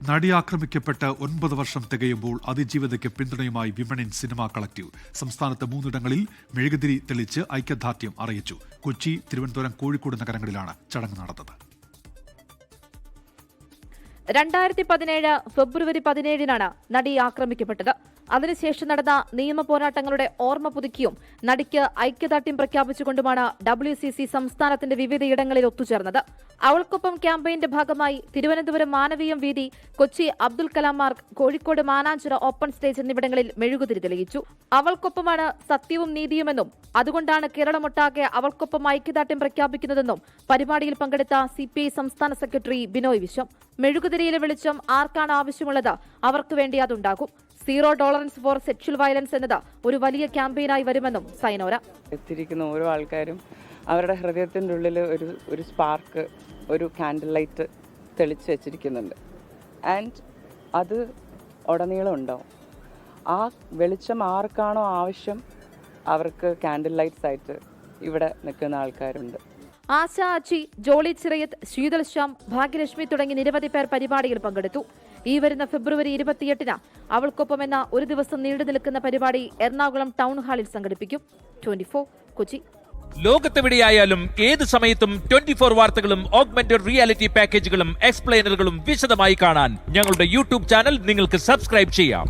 നടി ആക്രമിക്കപ്പെട്ട് 9 വർഷം തികയുമ്പോൾ അതിജീവിതയ്ക്ക് പിന്തുണയുമായി വിമൻ ഇൻ സിനിമ കളക്ടീവ്. സംസ്ഥാനത്ത് 3 ഇടങ്ങളിൽ മെഴുകുതിരി തെളിച്ച് ഐക്യദാർഢ്യം അറിയിച്ചു. കൊച്ചി, തിരുവനന്തപുരം, കോഴിക്കോട് നഗരങ്ങളിലാണ് ചടങ്ങ് നടന്നത്. 2017 ഫെബ്രുവരി 17 നടി ആക്രമിക്കപ്പെട്ടത്. അതിനുശേഷം നടന്ന നിയമ പോരാട്ടങ്ങളുടെ ഓർമ്മ പുതുക്കിയും നടിക്ക് ഐക്യദാർഢ്യം പ്രഖ്യാപിച്ചുകൊണ്ടുമാണ് WCC സംസ്ഥാനത്തിന്റെ വിവിധയിടങ്ങളിൽ ഒത്തുചേർന്നത്. അവൾക്കൊപ്പം ക്യാമ്പയിന്റെ ഭാഗമായി തിരുവനന്തപുരം മാനവീയം വീതി, കൊച്ചി അബ്ദുൽ കലാം മാർഗ്, കോഴിക്കോട് മാനാഞ്ചിറ ഓപ്പൺ സ്റ്റേജ് എന്നിവിടങ്ങളിൽ മെഴുകുതിരി തെളിയിച്ചു. അവൾക്കൊപ്പമാണ് സത്യവും നീതിയുമെന്നും അതുകൊണ്ടാണ് കേരളമൊട്ടാകെ അവൾക്കൊപ്പം ഐക്യദാർഢ്യം പ്രഖ്യാപിക്കുന്നതെന്നും പരിപാടിയിൽ പങ്കെടുത്ത CPI സംസ്ഥാന സെക്രട്ടറി ബിനോയ് വിശ്വം. മെഴുകുതിരിയിലെ വെളിച്ചം ആർക്കാണ് ആവശ്യമുള്ളത് അവർക്ക് വേണ്ടി അതുണ്ടാകും. Zero tolerance for sexual violence എന്നത് ഒരു വലിയ ക്യാമ്പയിനായി വരുമെന്നും സൈനോര. എത്തിയിരിക്കുന്ന ഓരോ ആൾക്കാരും അവരുടെ ഹൃദയത്തിൻ്റെ ഉള്ളിൽ ഒരു സ്പാർക്ക്, ഒരു കാൻഡിൽ ലൈറ്റ് തെളിച്ച് വെച്ചിരിക്കുന്നുണ്ട്. ആൻഡ് അത് ഉടനീളം ഉണ്ടാവും. ആ വെളിച്ചം ആർക്കാണോ ആവശ്യം അവർക്ക് കാൻഡിൽ ലൈറ്റ്സ് ആയിട്ട് ഇവിടെ നിൽക്കുന്ന ആൾക്കാരുണ്ട്. ആശ ആച്ചി, ജോളി ചിറയത്ത്, ശീതൽ ശ്യാം, ഭാഗ്യലക്ഷ്മി തുടങ്ങി നിരവധി പേർ പരിപാടിയിൽ പങ്കെടുത്തു. ഈ വരുന്ന ഫെബ്രുവരി 28 അവൾക്കൊപ്പം എന്ന ഒരു ദിവസം നീണ്ടു നിൽക്കുന്ന പരിപാടി എറണാകുളം ടൗൺ ഹാളിൽ സംഘടിപ്പിക്കും. 24 കൊച്ചി. ലോകത്തെവിടെയായാലും ഏത് സമയത്തും 24 വാർത്തകളും ഓഗ്മെന്റഡ് റിയാലിറ്റി പാക്കേജുകളും എക്സ്പ്ലെയിനറുകളും വിശദമായി കാണാൻ ഞങ്ങളുടെ YouTube ചാനൽ നിങ്ങൾക്ക് സബ്സ്ക്രൈബ് ചെയ്യാം.